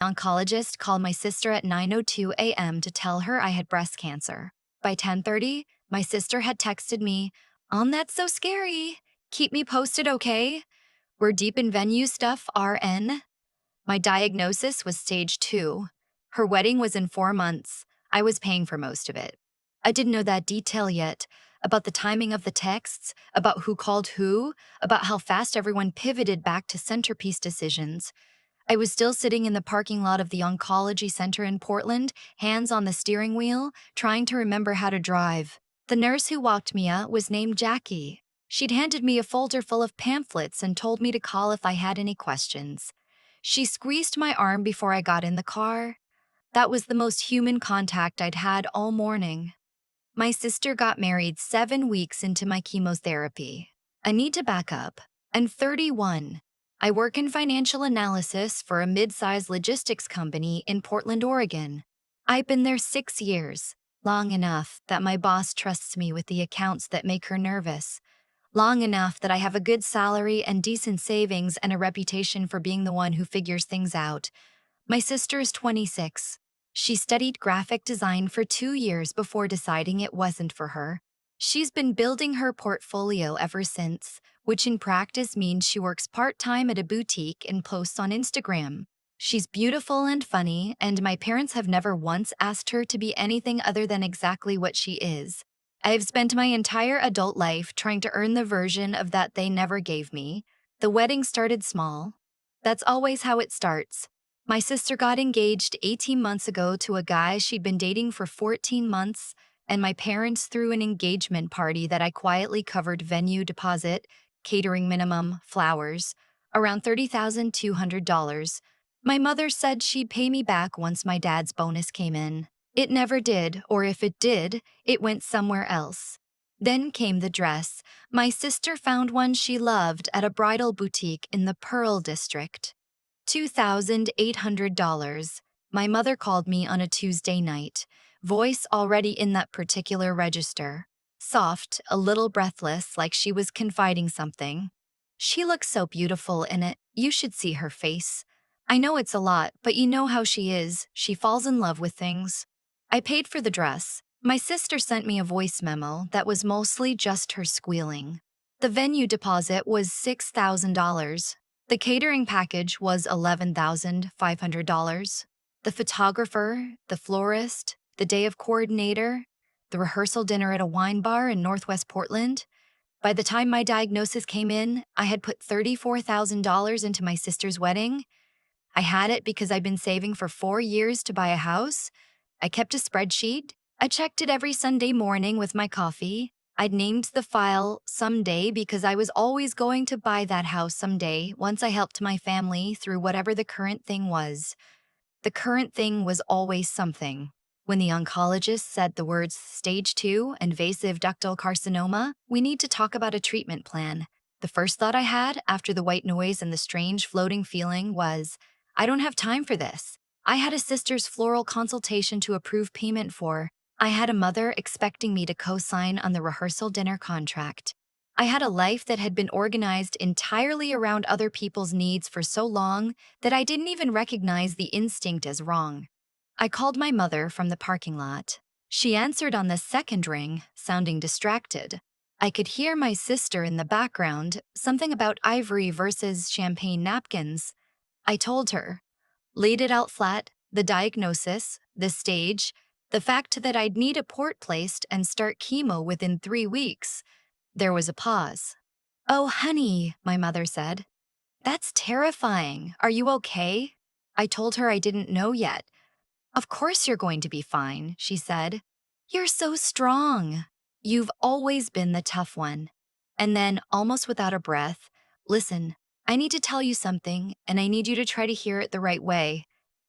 Oncologist called my sister at 9:02 a.m. to tell her I had breast cancer. By 10:30, my sister had texted me, That's so scary. Keep me posted, okay? We're deep in venue stuff, RN." My diagnosis was stage 2. Her wedding was in 4 months. I was paying for most of it. I didn't know that detail yet, about the timing of the texts, about who called who, about how fast everyone pivoted back to centerpiece decisions. I was still sitting in the parking lot of the oncology center in Portland, hands on the steering wheel, trying to remember how to drive. The nurse who walked me out was named Jackie. She'd handed me a folder full of pamphlets and told me to call if I had any questions. She squeezed my arm before I got in the car. That was the most human contact I'd had all morning. My sister got married 7 weeks into my chemotherapy. I need to back up. I'm 31. I work in financial analysis for a mid-sized logistics company in Portland, Oregon. I've been there 6 years, long enough that my boss trusts me with the accounts that make her nervous, long enough that I have a good salary and decent savings and a reputation for being the one who figures things out. My sister is 26. She studied graphic design for 2 years before deciding it wasn't for her. She's been building her portfolio ever since, which in practice means she works part-time at a boutique and posts on Instagram. She's beautiful and funny, and my parents have never once asked her to be anything other than exactly what she is. I've spent my entire adult life trying to earn the version of that they never gave me. The wedding started small. That's always how it starts. My sister got engaged 18 months ago to a guy she'd been dating for 14 months, and my parents threw an engagement party that I quietly covered: venue deposit, catering minimum, flowers, around $30,200. My mother said she'd pay me back once my dad's bonus came in. It never did, or if it did, it went somewhere else. Then came the dress. My sister found one she loved at a bridal boutique in the Pearl District. $2,800. My mother called me on a Tuesday night, voice already in that particular register. Soft, a little breathless, like she was confiding something. She looks so beautiful in it. You should see her face. I know it's a lot, but you know how she is. She falls in love with things. I paid for the dress. My sister sent me a voice memo that was mostly just her squealing. The venue deposit was $6,000. The catering package was $11,500. The photographer, the florist, the day of coordinator, the rehearsal dinner at a wine bar in Northwest Portland. By the time my diagnosis came in, I had put $34,000 into my sister's wedding. I had it because I'd been saving for 4 years to buy a house. I kept a spreadsheet. I checked it every Sunday morning with my coffee. I'd named the file Someday because I was always going to buy that house someday once I helped my family through whatever the current thing was. The current thing was always something. When the oncologist said the words stage 2, invasive ductal carcinoma, we need to talk about a treatment plan. The first thought I had after the white noise and the strange floating feeling was, I don't have time for this. I had a sister's floral consultation to approve payment for. I had a mother expecting me to co-sign on the rehearsal dinner contract. I had a life that had been organized entirely around other people's needs for so long that I didn't even recognize the instinct as wrong. I called my mother from the parking lot. She answered on the second ring, sounding distracted. I could hear my sister in the background, something about ivory versus champagne napkins. I told her, laid it out flat, the diagnosis, the stage, the fact that I'd need a port placed and start chemo within 3 weeks. There was a pause. "Oh, honey," my mother said. "That's terrifying. Are you okay?" I told her I didn't know yet. "Of course you're going to be fine," she said. "You're so strong. You've always been the tough one." And then, almost without a breath, "Listen, I need to tell you something, and I need you to try to hear it the right way.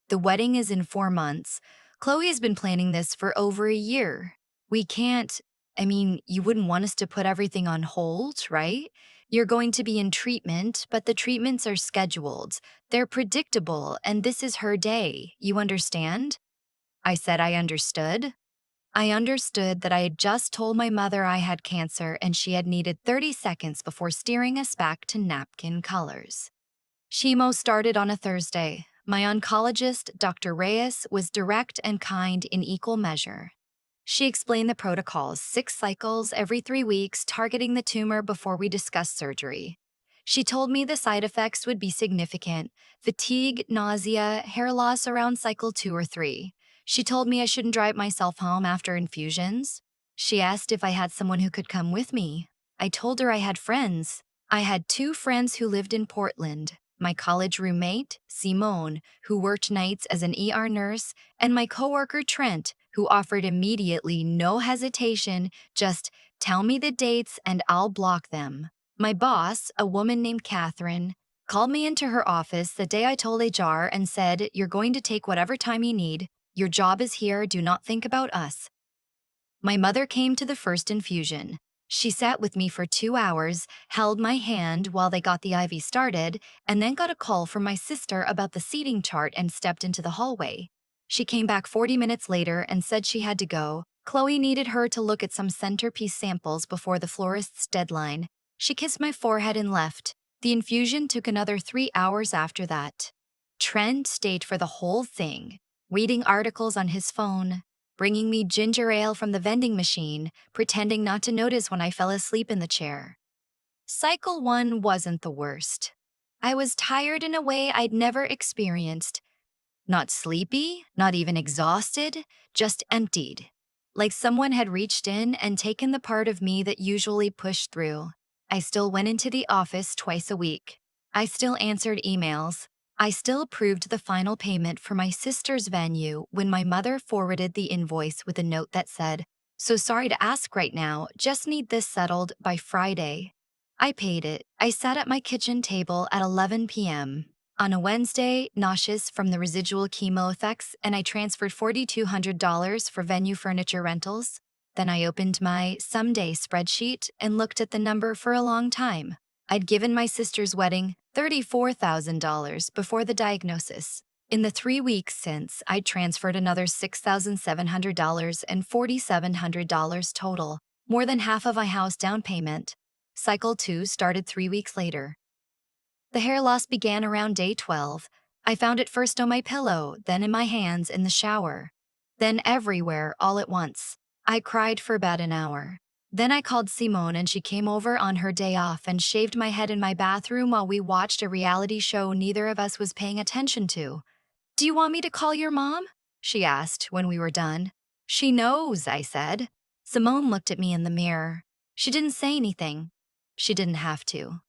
The wedding is in 4 months. Chloe's been planning this for over a year. We can't, you wouldn't want us to put everything on hold, right? You're going to be in treatment, but the treatments are scheduled. They're predictable, and this is her day. You understand?" I said I understood. I understood that I had just told my mother I had cancer and she had needed 30 seconds before steering us back to napkin colors. Chemo started on a Thursday. My oncologist, Dr. Reyes, was direct and kind in equal measure. She explained the protocols 6 cycles every 3 weeks, targeting the tumor before we discussed surgery. She told me the side effects would be significant: fatigue, nausea, hair loss around cycle 2 or 3. She told me I shouldn't drive myself home after infusions. She asked if I had someone who could come with me. I told her I had friends. I had 2 friends who lived in Portland: my college roommate, Simone, who worked nights as an ER nurse, and my coworker Trent, who offered immediately, no hesitation, just tell me the dates and I'll block them. My boss, a woman named Catherine, called me into her office the day I told HR and said, "You're going to take whatever time you need. Your job is here, do not think about us." My mother came to the first infusion. She sat with me for 2 hours, held my hand while they got the IV started, and then got a call from my sister about the seating chart and stepped into the hallway. She came back 40 minutes later and said she had to go. Chloe needed her to look at some centerpiece samples before the florist's deadline. She kissed my forehead and left. The infusion took another 3 hours after that. Trent stayed for the whole thing, reading articles on his phone, bringing me ginger ale from the vending machine, pretending not to notice when I fell asleep in the chair. Cycle 1 wasn't the worst. I was tired in a way I'd never experienced. Not sleepy, not even exhausted, just emptied. Like someone had reached in and taken the part of me that usually pushed through. I still went into the office twice a week. I still answered emails. I still approved the final payment for my sister's venue when my mother forwarded the invoice with a note that said, "So sorry to ask right now, just need this settled by Friday." I paid it. I sat at my kitchen table at 11 p.m. on a Wednesday, nauseous from the residual chemo effects, and I transferred $4,200 for venue furniture rentals. Then I opened my someday spreadsheet and looked at the number for a long time. I'd given my sister's wedding $34,000 before the diagnosis. In the 3 weeks since, I'd transferred another $6,700 and $4,700 total, more than half of my house down payment. Cycle 2 started 3 weeks later. The hair loss began around day 12. I found it first on my pillow, then in my hands in the shower, then everywhere all at once. I cried for about an hour. Then I called Simone and she came over on her day off and shaved my head in my bathroom while we watched a reality show neither of us was paying attention to. "Do you want me to call your mom?" she asked when we were done. "She knows," I said. Simone looked at me in the mirror. She didn't say anything. She didn't have to.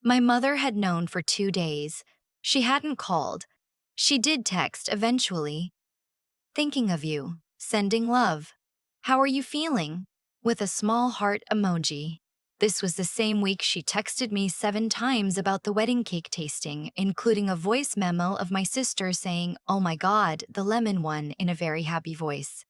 My mother had known for 2 days. She hadn't called. She did text eventually. "Thinking of you. Sending love. How are you feeling?" with a small heart emoji. This was the same week she texted me 7 times about the wedding cake tasting, including a voice memo of my sister saying, "Oh my God, the lemon one," in a very happy voice.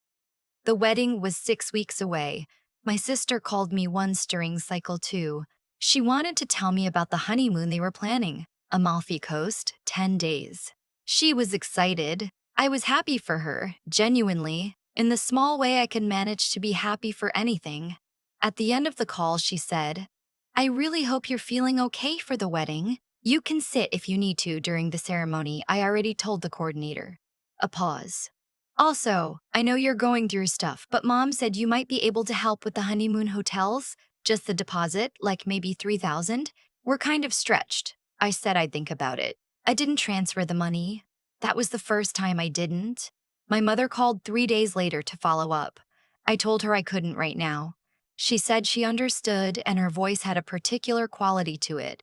The wedding was 6 weeks away. My sister called me once during cycle 2. She wanted to tell me about the honeymoon they were planning, Amalfi Coast, 10 days. She was excited. I was happy for her, genuinely, in the small way I can manage to be happy for anything. At the end of the call, she said, "I really hope you're feeling okay for the wedding. You can sit if you need to during the ceremony, I already told the coordinator." A pause. "Also, I know you're going through stuff, but Mom said you might be able to help with the honeymoon hotels. Just the deposit, like maybe 3,000. We're kind of stretched." I said I'd think about it. I didn't transfer the money. That was the first time I didn't. My mother called 3 days later to follow up. I told her I couldn't right now. She said she understood, and her voice had a particular quality to it.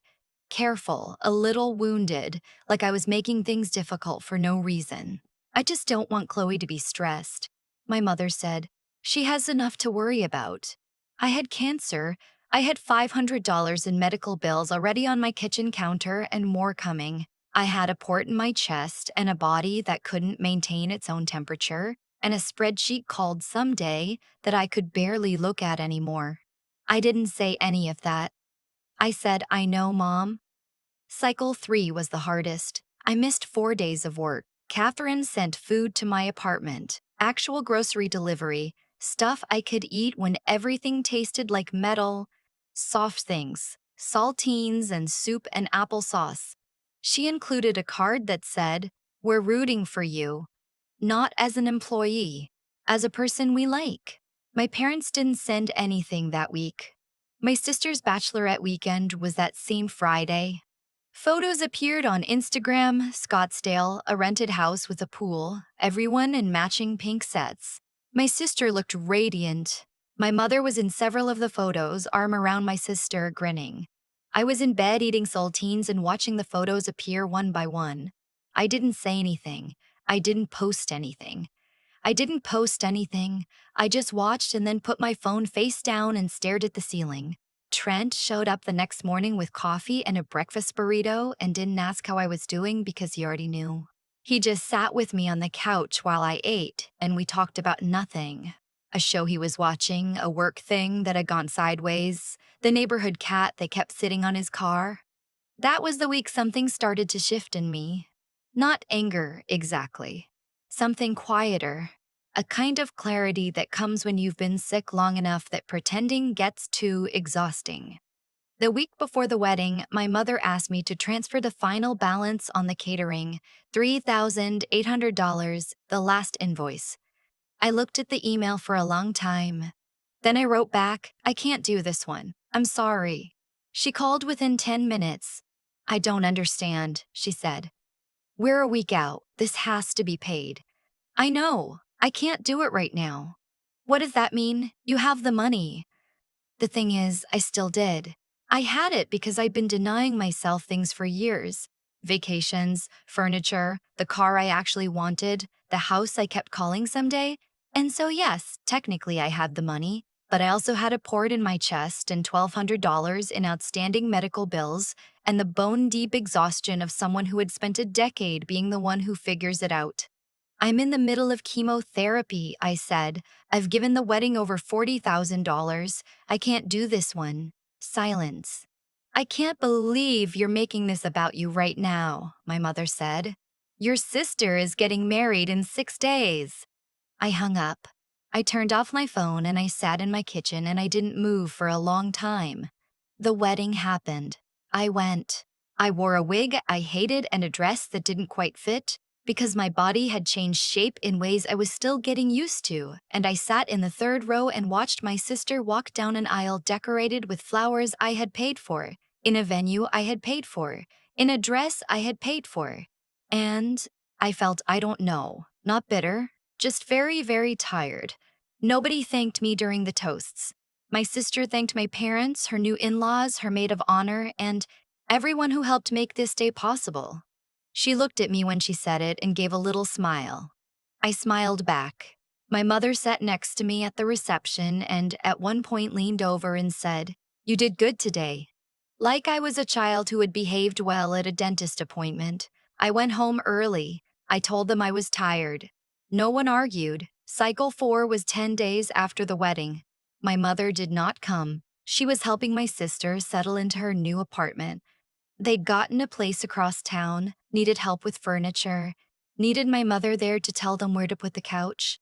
Careful, a little wounded, like I was making things difficult for no reason. "I just don't want Chloe to be stressed." My mother said, "She has enough to worry about." I had cancer. I had $500 in medical bills already on my kitchen counter and more coming. I had a port in my chest and a body that couldn't maintain its own temperature, and a spreadsheet called Someday that I could barely look at anymore. I didn't say any of that. I said, "I know, Mom." Cycle 3 was the hardest. I missed 4 days of work. Catherine sent food to my apartment, actual grocery delivery, stuff I could eat when everything tasted like metal, soft things, saltines and soup and applesauce. She included a card that said, We're rooting for you, not as an employee, as a person we like. My parents didn't send anything that week. My sister's bachelorette weekend was that same Friday. Photos appeared on Instagram, Scottsdale, a rented house with a pool, everyone in matching pink sets. My sister looked radiant. My mother was in several of the photos, arm around my sister, grinning. I was in bed eating saltines and watching the photos appear one by one. I didn't say anything. I didn't post anything. I just watched and then put my phone face down and stared at the ceiling. Trent showed up the next morning with coffee and a breakfast burrito and didn't ask how I was doing because he already knew. He just sat with me on the couch while I ate, and we talked about nothing. A show he was watching, a work thing that had gone sideways, the neighborhood cat that kept sitting on his car. That was the week something started to shift in me. Not anger, exactly. Something quieter. A kind of clarity that comes when you've been sick long enough that pretending gets too exhausting. The week before the wedding, my mother asked me to transfer the final balance on the catering, $3,800, the last invoice. I looked at the email for a long time. Then I wrote back, I can't do this one. I'm sorry. She called within 10 minutes. I don't understand, she said. We're a week out. This has to be paid. I know. I can't do it right now. What does that mean? You have the money. The thing is, I still did. I had it because I'd been denying myself things for years. Vacations, furniture, the car I actually wanted, the house I kept calling someday. And so yes, technically I had the money, but I also had a port in my chest and $1,200 in outstanding medical bills and the bone-deep exhaustion of someone who had spent a decade being the one who figures it out. I'm in the middle of chemotherapy, I said. I've given the wedding over $40,000. I can't do this one. Silence. I can't believe you're making this about you right now, my mother said. Your sister is getting married in 6 days. I hung up. I turned off my phone and I sat in my kitchen and I didn't move for a long time. The wedding happened. I went. I wore a wig I hated and a dress that didn't quite fit because my body had changed shape in ways I was still getting used to, and I sat in the third row and watched my sister walk down an aisle decorated with flowers I had paid for, in a venue I had paid for, in a dress I had paid for. And I felt, I don't know, not bitter, just very, very tired. Nobody thanked me during the toasts. My sister thanked my parents, her new in-laws, her maid of honor, and everyone who helped make this day possible. She looked at me when she said it and gave a little smile. I smiled back. My mother sat next to me at the reception and at one point leaned over and said, "You did good today." Like I was a child who had behaved well at a dentist appointment. I went home early. I told them I was tired. No one argued. Cycle 4 was 10 days after the wedding. My mother did not come. She was helping my sister settle into her new apartment. They'd gotten a place across town, needed help with furniture, needed my mother there to tell them where to put the couch.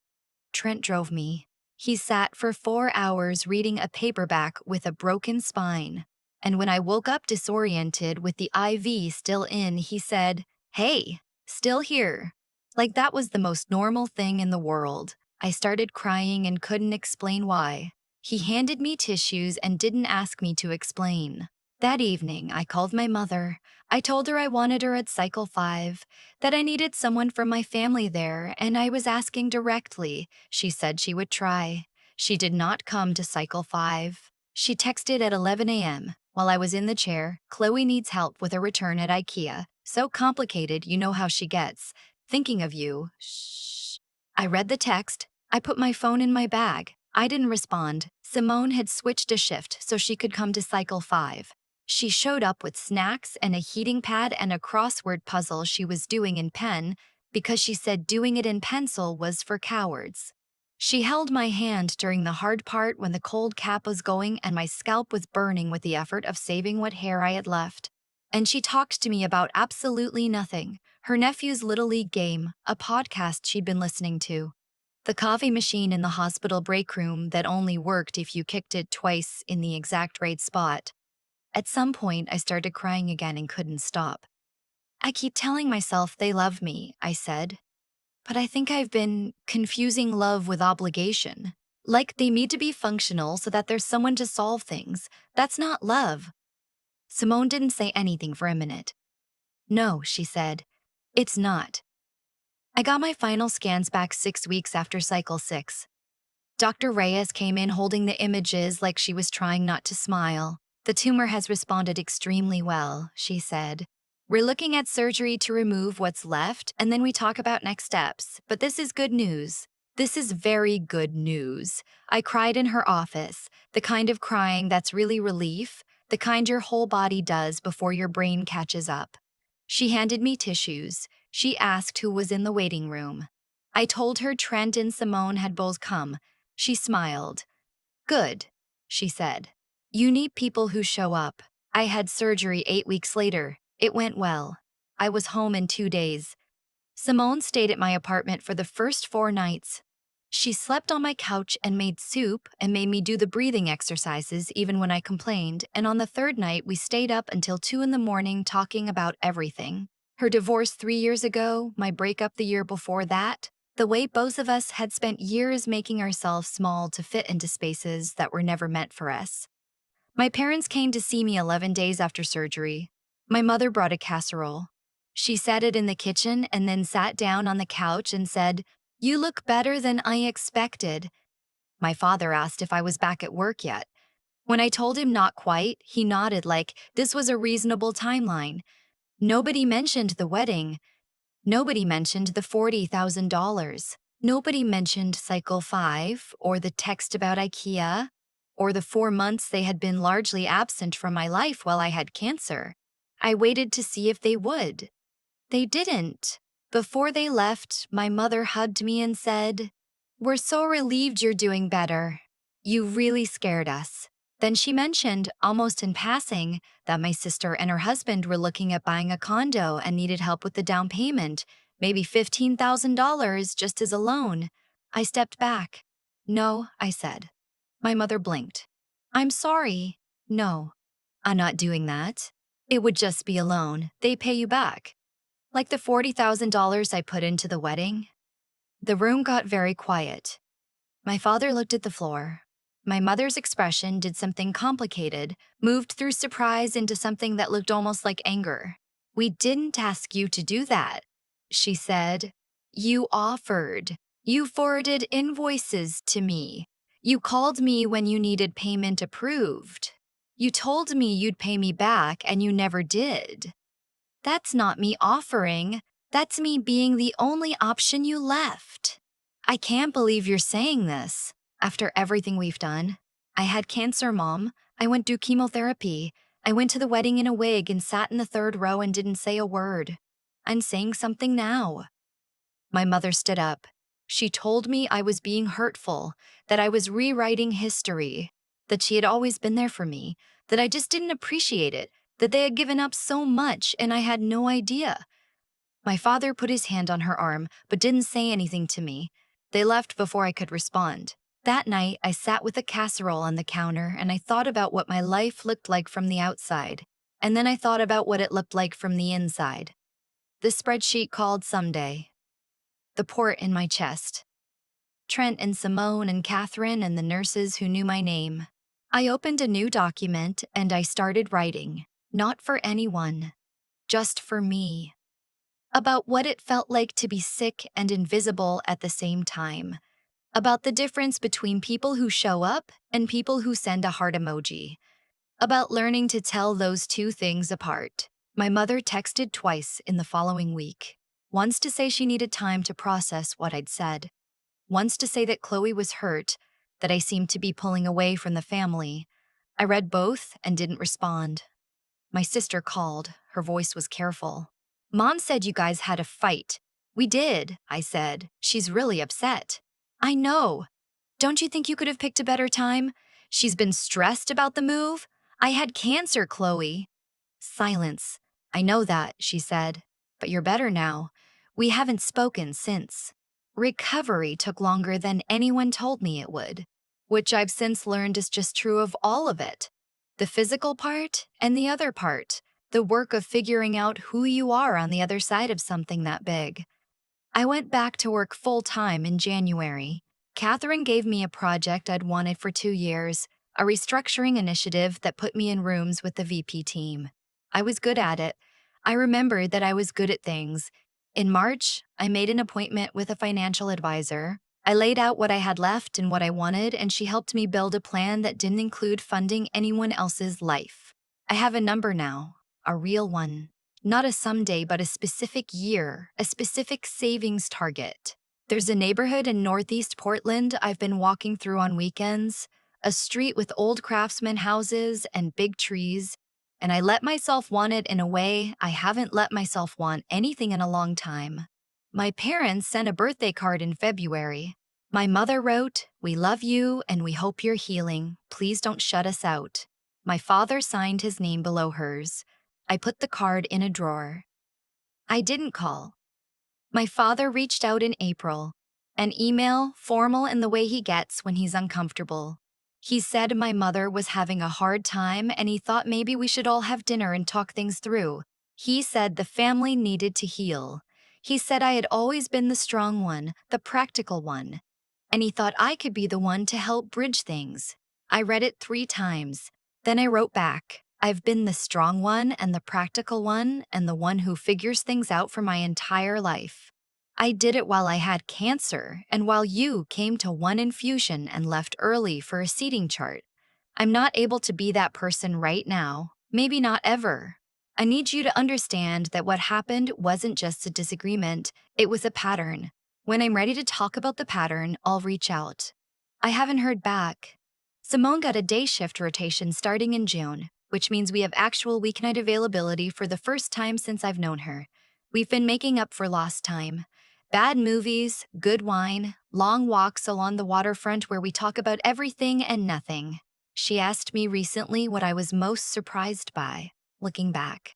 Trent drove me. He sat for 4 hours reading a paperback with a broken spine. And when I woke up disoriented with the IV still in, he said, "Hey, still here." Like that was the most normal thing in the world. I started crying and couldn't explain why. He handed me tissues and didn't ask me to explain. That evening, I called my mother. I told her I wanted her at Cycle 5, that I needed someone from my family there, and I was asking directly. She said she would try. She did not come to Cycle 5. She texted at 11 a.m. While I was in the chair, "Chloe needs help with a return at IKEA. So complicated, you know how she gets. Thinking of you. Shh." I read the text. I put my phone in my bag. I didn't respond. Simone had switched a shift so she could come to Cycle 5. She showed up with snacks and a heating pad and a crossword puzzle she was doing in pen because she said doing it in pencil was for cowards. She held my hand during the hard part when the cold cap was going and my scalp was burning with the effort of saving what hair I had left. And she talked to me about absolutely nothing. Her nephew's Little League game, a podcast she'd been listening to. The coffee machine in the hospital break room that only worked if you kicked it twice in the exact right spot. At some point, I started crying again and couldn't stop. I keep telling myself they love me, I said. But I think I've been confusing love with obligation. Like they need to be functional so that there's someone to solve things. That's not love. Simone didn't say anything for a minute. No, she said. It's not. I got my final scans back 6 weeks after cycle 6. Dr. Reyes came in holding the images like she was trying not to smile. The tumor has responded extremely well, she said. We're looking at surgery to remove what's left, and then we talk about next steps. But this is good news. This is very good news. I cried in her office, the kind of crying that's really relief, the kind your whole body does before your brain catches up. She handed me tissues. She asked who was in the waiting room. I told her Trent and Simone had both come. She smiled. Good, she said. You need people who show up. I had surgery 8 weeks later. It went well. I was home in 2 days. Simone stayed at my apartment for the first 4 nights. She slept on my couch and made soup and made me do the breathing exercises even when I complained, and on the third night we stayed up until 2 in the morning talking about everything. Her divorce 3 years ago, my breakup the year before that, the way both of us had spent years making ourselves small to fit into spaces that were never meant for us. My parents came to see me 11 days after surgery. My mother brought a casserole. She set it in the kitchen and then sat down on the couch and said, "You look better than I expected." My father asked if I was back at work yet. When I told him not quite, he nodded like this was a reasonable timeline. Nobody mentioned the wedding. Nobody mentioned the $40,000. Nobody mentioned cycle 5 or the text about IKEA or the 4 months they had been largely absent from my life while I had cancer. I waited to see if they would. They didn't. Before they left, my mother hugged me and said, "We're so relieved you're doing better. You really scared us." Then she mentioned, almost in passing, that my sister and her husband were looking at buying a condo and needed help with the down payment, maybe $15,000 just as a loan. I stepped back. "No," I said. My mother blinked. "I'm sorry." "No, I'm not doing that. It would just be a loan. They pay you back. Like the $40,000 I put into the wedding." The room got very quiet. My father looked at the floor. My mother's expression did something complicated, moved through surprise into something that looked almost like anger. "We didn't ask you to do that," she said. "You offered. You forwarded invoices to me. You called me when you needed payment approved. You told me you'd pay me back and you never did. That's not me offering. That's me being the only option you left. I can't believe you're saying this. After everything we've done. I had cancer, Mom. I went through chemotherapy. I went to the wedding in a wig and sat in the third row and didn't say a word. I'm saying something now." My mother stood up. She told me I was being hurtful, that I was rewriting history, that she had always been there for me, that I just didn't appreciate it, that they had given up so much and I had no idea. My father put his hand on her arm but didn't say anything to me. They left before I could respond. That night, I sat with a casserole on the counter and I thought about what my life looked like from the outside. And then I thought about what it looked like from the inside. The spreadsheet called someday. The port in my chest. Trent and Simone and Catherine and the nurses who knew my name. I opened a new document and I started writing. Not for anyone. Just for me. About what it felt like to be sick and invisible at the same time. About the difference between people who show up and people who send a heart emoji. About learning to tell those two things apart. My mother texted twice in the following week. Once to say she needed time to process what I'd said. Once to say that Chloe was hurt, that I seemed to be pulling away from the family. I read both and didn't respond. My sister called. Her voice was careful. "Mom said you guys had a fight." "We did," I said. "She's really upset." "I know. Don't you think you could have picked a better time? She's been stressed about the move. I had cancer, Chloe." Silence. "I know that," she said. "But you're better now. We haven't spoken since." Recovery took longer than anyone told me it would, which I've since learned is just true of all of it. The physical part and the other part, the work of figuring out who you are on the other side of something that big. I went back to work full-time in January. Catherine gave me a project I'd wanted for 2 years, a restructuring initiative that put me in rooms with the VP team. I was good at it. I remembered that I was good at things. In March, I made an appointment with a financial advisor. I laid out what I had left and what I wanted, and she helped me build a plan that didn't include funding anyone else's life. I have a number now, a real one. Not a someday, but a specific year, a specific savings target. There's a neighborhood in Northeast Portland I've been walking through on weekends, a street with old craftsman houses and big trees, and I let myself want it in a way I haven't let myself want anything in a long time. My parents sent a birthday card in February. My mother wrote, "We love you and we hope you're healing. Please don't shut us out." My father signed his name below hers. I put the card in a drawer. I didn't call. My father reached out in April. An email, formal in the way he gets when he's uncomfortable. He said my mother was having a hard time and he thought maybe we should all have dinner and talk things through. He said the family needed to heal. He said I had always been the strong one, the practical one, and he thought I could be the one to help bridge things. I read it 3 times. Then I wrote back, "I've been the strong one and the practical one and the one who figures things out for my entire life. I did it while I had cancer and while you came to one infusion and left early for a seating chart. I'm not able to be that person right now, maybe not ever. I need you to understand that what happened wasn't just a disagreement, it was a pattern. When I'm ready to talk about the pattern, I'll reach out." I haven't heard back. Simone got a day shift rotation starting in June, which means we have actual weeknight availability for the first time since I've known her. We've been making up for lost time. Bad movies, good wine, long walks along the waterfront where we talk about everything and nothing. She asked me recently what I was most surprised by, looking back.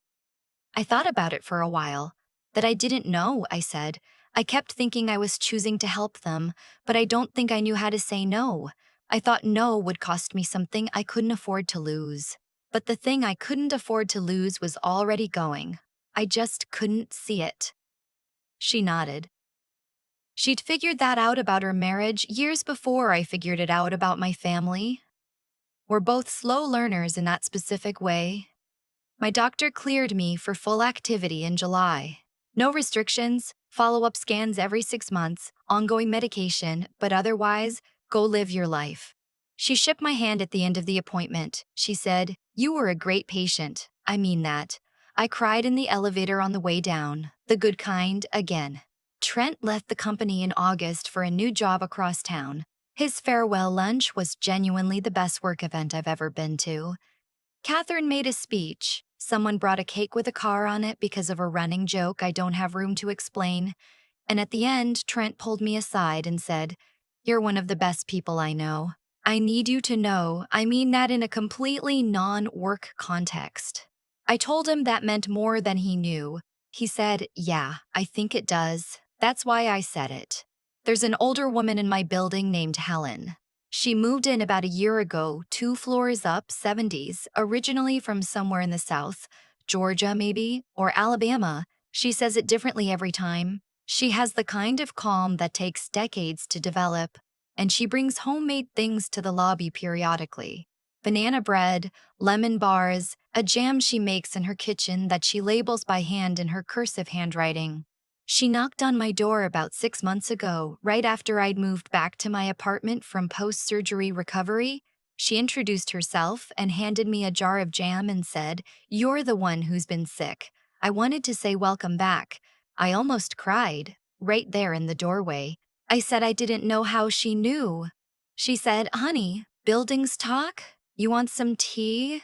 I thought about it for a while. That I didn't know, I said. I kept thinking I was choosing to help them, but I don't think I knew how to say no. I thought no would cost me something I couldn't afford to lose. But the thing I couldn't afford to lose was already going. I just couldn't see it. She nodded. She'd figured that out about her marriage years before I figured it out about my family. We're both slow learners in that specific way. My doctor cleared me for full activity in July. No restrictions, follow-up scans every 6 months, ongoing medication, but otherwise, go live your life. She shook my hand at the end of the appointment. She said, "You were a great patient. I mean that." I cried in the elevator on the way down, the good kind, again. Trent left the company in August for a new job across town. His farewell lunch was genuinely the best work event I've ever been to. Catherine made a speech. Someone brought a cake with a car on it because of a running joke I don't have room to explain. And at the end, Trent pulled me aside and said, "You're one of the best people I know. I need you to know I mean that in a completely non-work context." I told him that meant more than he knew. He said, "Yeah, I think it does. That's why I said it." There's an older woman in my building named Helen. She moved in about a year ago, 2 floors up, 70s, originally from somewhere in the South, Georgia maybe, or Alabama. She says it differently every time. She has the kind of calm that takes decades to develop, and she brings homemade things to the lobby periodically. Banana bread, lemon bars, a jam she makes in her kitchen that she labels by hand in her cursive handwriting. She knocked on my door about 6 months ago, right after I'd moved back to my apartment from post-surgery recovery. She introduced herself and handed me a jar of jam and said, "You're the one who's been sick." I wanted to say welcome back. I almost cried, right there in the doorway. I said I didn't know how she knew. She said, "Honey, buildings talk? You want some tea?"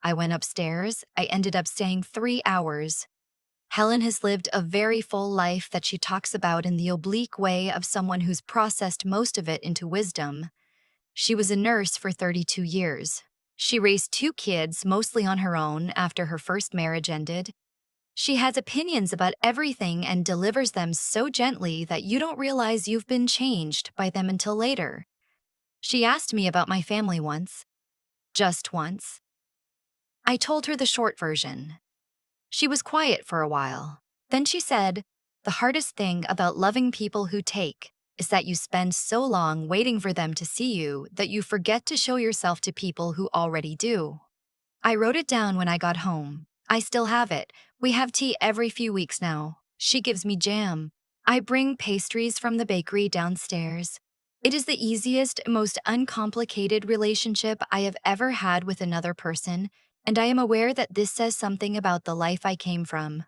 I went upstairs. I ended up staying 3 hours. Helen has lived a very full life that she talks about in the oblique way of someone who's processed most of it into wisdom. She was a nurse for 32 years. She raised 2 kids, mostly on her own, after her first marriage ended. She has opinions about everything and delivers them so gently that you don't realize you've been changed by them until later. She asked me about my family once. Just once. I told her the short version. She was quiet for a while. Then she said, "The hardest thing about loving people who take is that you spend so long waiting for them to see you that you forget to show yourself to people who already do." I wrote it down when I got home. I still have it. We have tea every few weeks now. She gives me jam. I bring pastries from the bakery downstairs. It is the easiest, most uncomplicated relationship I have ever had with another person, and I am aware that this says something about the life I came from.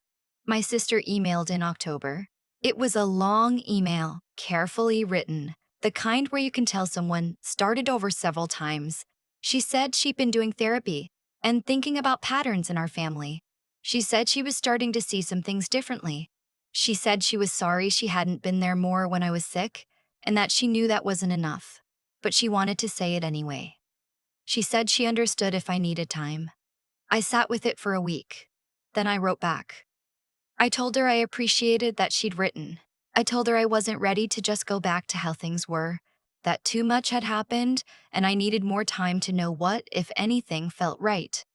My sister emailed in October. It was a long email, carefully written, the kind where you can tell someone started over several times. She said she'd been doing therapy and thinking about patterns in our family. She said she was starting to see some things differently. She said she was sorry she hadn't been there more when I was sick, and that she knew that wasn't enough, but she wanted to say it anyway. She said she understood if I needed time. I sat with it for a week. Then I wrote back. I told her I appreciated that she'd written. I told her I wasn't ready to just go back to how things were, that too much had happened, and I needed more time to know what, if anything, felt right.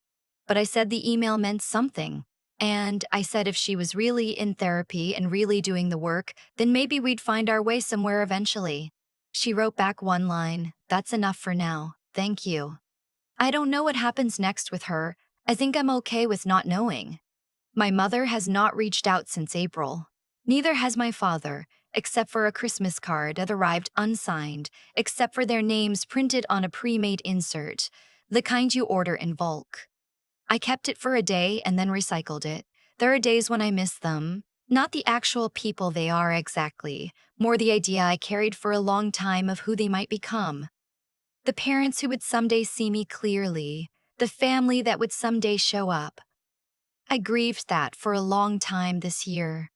But I said the email meant something. And I said if she was really in therapy and really doing the work, then maybe we'd find our way somewhere eventually. She wrote back one line, "That's enough for now. Thank you." I don't know what happens next with her. I think I'm okay with not knowing. My mother has not reached out since April. Neither has my father, except for a Christmas card that arrived unsigned, except for their names printed on a pre-made insert, the kind you order in bulk. I kept it for a day and then recycled it. There are days when I miss them. Not the actual people they are exactly, more the idea I carried for a long time of who they might become. The parents who would someday see me clearly, the family that would someday show up. I grieved that for a long time this year.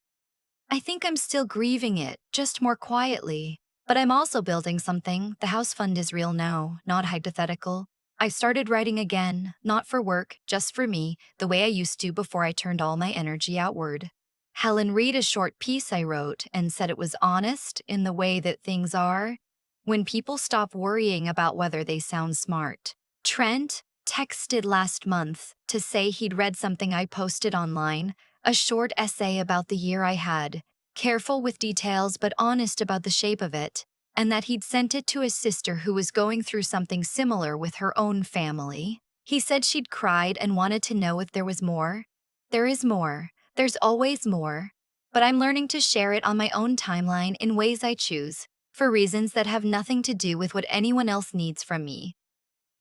I think I'm still grieving it, just more quietly. But I'm also building something. The house fund is real now, not hypothetical. I started writing again, not for work, just for me, the way I used to before I turned all my energy outward. Helen read a short piece I wrote and said it was honest in the way that things are when people stop worrying about whether they sound smart. Trent texted last month to say he'd read something I posted online, a short essay about the year I had, careful with details but honest about the shape of it, and that he'd sent it to his sister who was going through something similar with her own family. He said she'd cried and wanted to know if there was more. There is more. There's always more. But I'm learning to share it on my own timeline in ways I choose, for reasons that have nothing to do with what anyone else needs from me.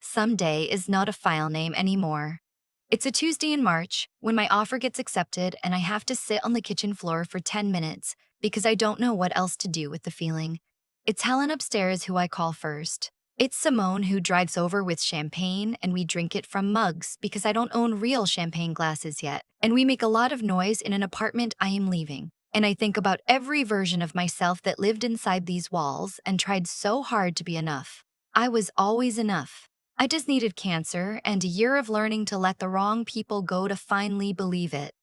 Someday is not a file name anymore. It's a Tuesday in March when my offer gets accepted and I have to sit on the kitchen floor for 10 minutes because I don't know what else to do with the feeling. It's Helen upstairs who I call first. It's Simone who drives over with champagne and we drink it from mugs because I don't own real champagne glasses yet, and we make a lot of noise in an apartment I am leaving. And I think about every version of myself that lived inside these walls and tried so hard to be enough. I was always enough. I just needed cancer and a year of learning to let the wrong people go to finally believe it.